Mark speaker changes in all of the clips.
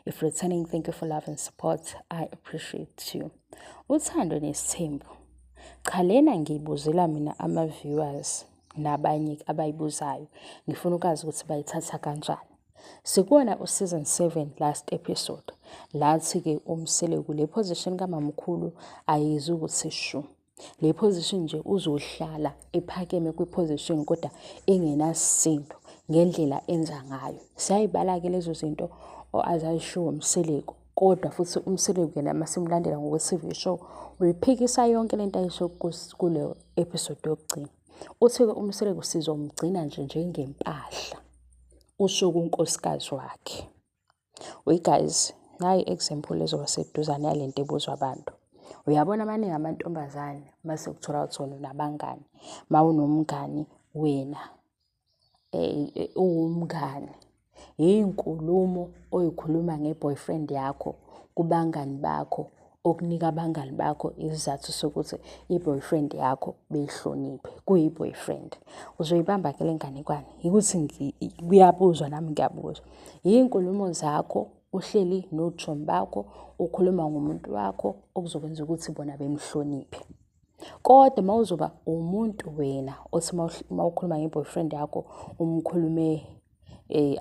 Speaker 1: If returning, thank you for love and support. I appreciate you. Uthando nesithembu. Cha lena ngiyibuzela mina ama-viewers nabanye abayibuzayo. Ngifuna ukwazi ukuthi bayithatha kanjani. Sikuwona u-season 7 last episode. Lathi-ke uMseleku le position kamamkhulu ayizi ukuthi shu. Le position nje uzohlala ephakeme kwi-position kodwa engenasisindo ngendlela enza ngayo. Siyayibala-ke lezo zinto azayishiwo uMseleku. Kodwa futhi uMseleku yena masimlandela ngokwe-TV show uyiphikisa yonke lento ayisho kuleyo episode yokugcina. Uthi-ke uMseleku sizomgcina nje njengempahla. Usho kunkosikazi wakhe. Guys, nayi example ezoba seduzane yalento ebuzwa abantu. Uyabona amaningi amantombazane mase kuthola utholo nabangani. Mawunomngani wena uwumngani. Izinkulumo oyikhuluma ngeboyfriend yakho kubangani bakho okunika abangani bakho isizathu sokuthi iboyfriend yakho beyihloniphe kuyiboyfriend. Uzoyibamba ke lenganekwane. Ukuthi kuyabuzwa nami ngiyabuzwa. Izinkulumo zakho uhleli noJohn bakho ukhuluma ngomuntu wakho okuzokwenza ukuthi bona bemhloniphe. Kodwa mawuzoba umuntu wena othi mawukhuluma ngeboyfriend yakho umkhulume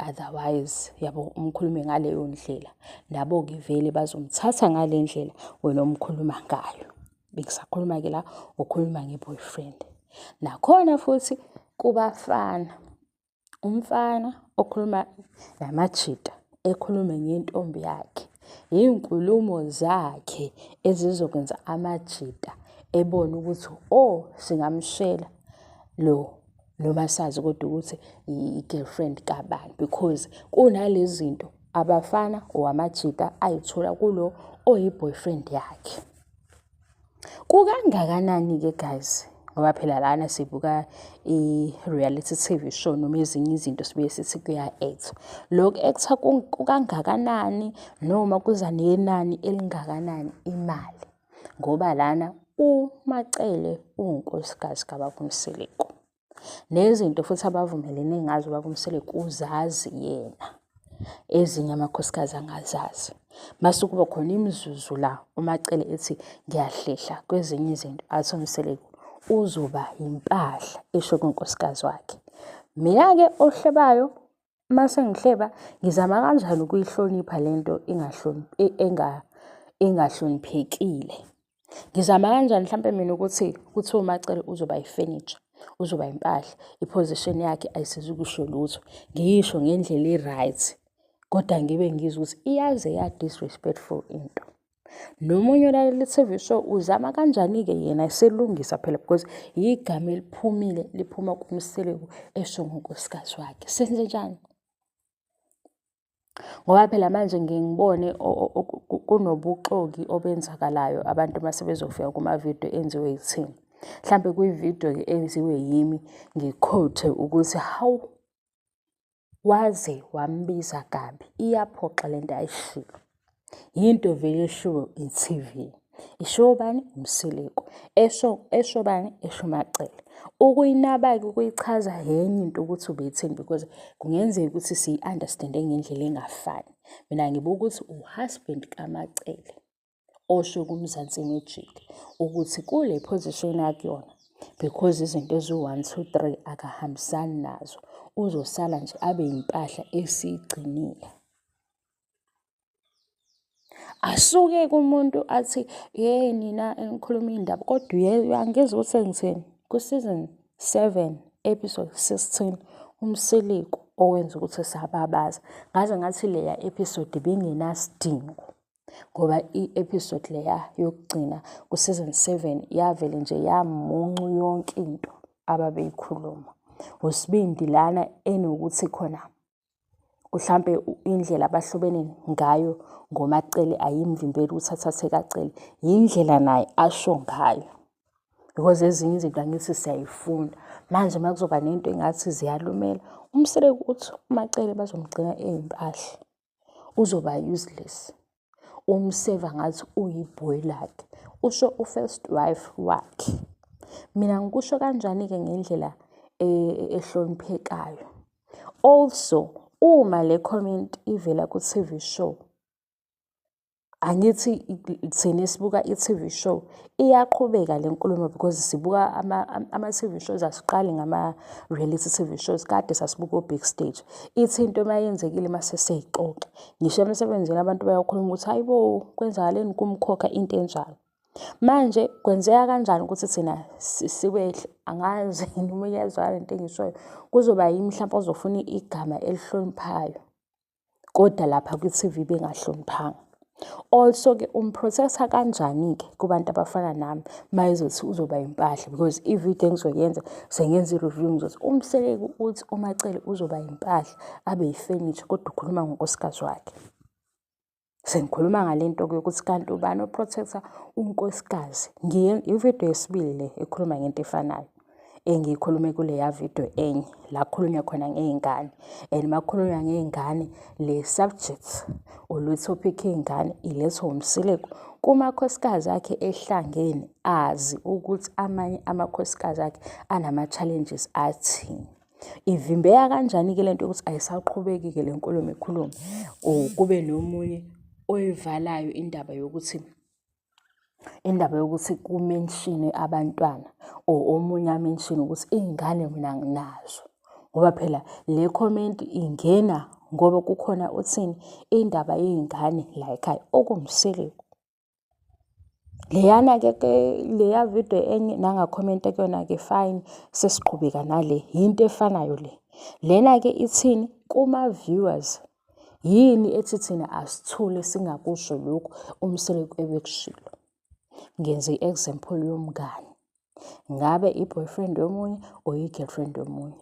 Speaker 1: otherwise yabo umkhulume ngaleyo ndlela nabo ke vele bazomthatha ngale ndlela wena omkhuluma ngayo. Bekusakhuluma ke la ukhuluma ngeboyfriend. Nakhona futhi kubafana. Umfana okhuluma namajita ekhulume ngentombi yakhe. Izinkulumo zakhe ezizokwenza amajita ebona ukuthi singamshela lo masazi kodwa ukuthi i-girlfriend kabani because kunalezi zinto abafana amajita ayithola kulo oyi-boyfriend yakhe. Kukangakanani-ke guys ngoba phela lana sibuka i-reality TV show noma ezinye izinto sibuye sithi kuya-act. Lokhu act kukangakanani noma kuza nenani elingakanani imali ngoba lana uMacele unkosikazi kababa uMseleku. Nezinto futhi abavumelene ngazo baba uMseleku uzazi yena. Ezinye amakhosikazi angazazi. Mase kuba khona imizuzu la uMacele ethi ngiyahlehla kwezinye izinto athi uMseleku uzoba impahla esho kunkosikazi wakhe. Mina-ke ohlebayo mase ngihleba ngizama kanjani ukuyihlonipha lento engahloniphekile. Ngizama kanjani mhlambe mina ukuthi kuthiwa uMacele uzoba ifurniture, uzoba impahla, iposition yakhe ayisizi kusho lutho. Ngisho ngendlela e-right kodwa ngibe ngizwe ukuthi iyaze ya disrespectful into. Nomunye olalela i-TV show uzama kanjani-ke yena eselungisa phela because igama eliphumile liphuma kuMseleku esho ngonkosikazi wakhe. Senze njani? Ngoba phela manje ngibone kunobuxoki obenzakalayo abantu mase bezofika kuma-video enziwe yithini. Mhlambe kuyi-video ke enziwe yimi ngiquote ukuthi hawu waze wambiza kabi. Iyaphoxa lento ayishilo. Yinto vele eshiwo i-TV. Isho bani? uMseleku. Esho bani? Esho uMacele. Ukuyinaba-ke ukuyichaza yenye into ukuthi ubethini because kungenzeka ukuthi siyi-understand ngendlela engafani. Mina ngibuka ukuthi uhusband kaMacele osho kuMzansi Magic ukuthi kule position akuyona because izinto ezi-1 2 3 akahambisani nazo. Uzosala nje abe impahla esiyigcinile. Asuke kumuntu athi nina engikhuluma indaba kodwa angeze ukuthi ngithini ku-season 7 episode 16 uMseleku owenza ukuthi sababaza. Ngaze ngathi leya episode ibingenasidingo ngoba i-episode leya yokugcina ku-season 7 yavele nje yamuncu yonke into ababeyikhuluma. Usibindi lana enokuthi khona mhlambe indlela abahlobene ngayo ngoMacele ayimvimbeli ukuthi athathe kaCele. Indlela naye asho ngayo. Because ezinye izinto angithi siyayifunda. Manje makuzoba nento engathi ziyalumela. uMseleku uthi uMacele bazomgcina eyimpahla. Uzoba useless. Umseva ngathi uyiboy lakhe. Usho u-first wife wakhe. Mina ngikusho kanjani-ke ngendlela ehloniphekayo. Also uma le comment ivela ku-TV show Angithi thina esibuka i-TV show iyaqhubeka le nkulumo because sibuka ama-TV shows asiqali ngama-reality TV shows, kade sasibuka o-big stage. Ithi into uma yenzekile mase seyixoxa. Ngisho emsebenzini abantu bayakhuluma ukuthi hayi bo, kwenzakaleni kumkhokha into enjalo. Manje kwenzeka kanjani ukuthi thina siwehle? Angazi noma uyazwakala into engishoyo. Kuzoba yimi mhlawumbe ozofuna igama elihloniphayo, kodwa lapha kwi-TV bengahloniphanga. Also-ke umprotector kanjani-ke kubantu abafana nami uma ezothi uzoba impahla, because ividiyo engizoyenza sengenza i-review ngizothi uMseleki uthi uMacele uzoba impahla abe yifenitsha kodwa ukhuluma ngonkosikazi wakhe. Sengikhuluma ngale nto-ke yokuthi kanti ubani oprotector unkosikazi. Ividiyo yesibili le ekhuluma ngento efanayo engiyikhulume kuleya video enye la kukhulunywa khona ngey'ngane. And makukhulunywa ngey'ngane, le subject or le topic y'ngane ilethwa uMseleki kumakhosikazi akhe ehlangene, azi ukuthi amanye amakhosikazi akhe anama-challenges athini. Ivimbeka kanjani-ke le nto yokuthi ayisaqhubeki-ke le nkulumo ikhulume, or kube nomunye oyivalayo indaba yokuthi kumenshine abantwana, or omunye amenshine ukuthi iy'ngane mina nginazo. Ngoba phela le comment ingena ngoba kukhona uthini, indaba yey'ngane la ekhaya okuMseleki. Leyana-ke leya video enye nangakhomenta kuyona-ke fine, sesiqhubeka nale into efanayo le. Lena-ke ithini kuma-viewers, yini ethi thina asithule singakusho lokhu uMseleki ebekushilo. Ngenze i-example yomngane, ngabe i-boyfriend yomunye or i-girlfriend yomunye.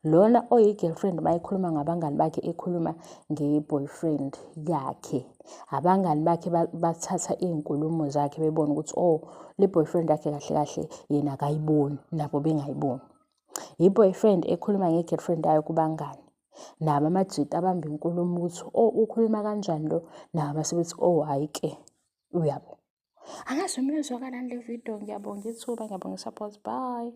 Speaker 1: Lona oyi-girlfriend uma ekhuluma ngabangani bakhe ekhuluma nge-boyfriend yakhe, abangani bakhe bathatha iy'nkulumo zakhe bebona ukuthi oh, le boyfriend yakhe kahle kahle yena akayiboni, nabo bengayiboni. I-boyfriend ekhuluma nge-girlfriend yayo kubangani, nabo amajita abamba inkulumo ukuthi oh, ukhuluma kanjani lo, nabo basebethi oh, hhayi-ke uyabo. Angazi noma uyezwakala le video. Ngiyabonga ithuba, ngiyabonga i-support, bye.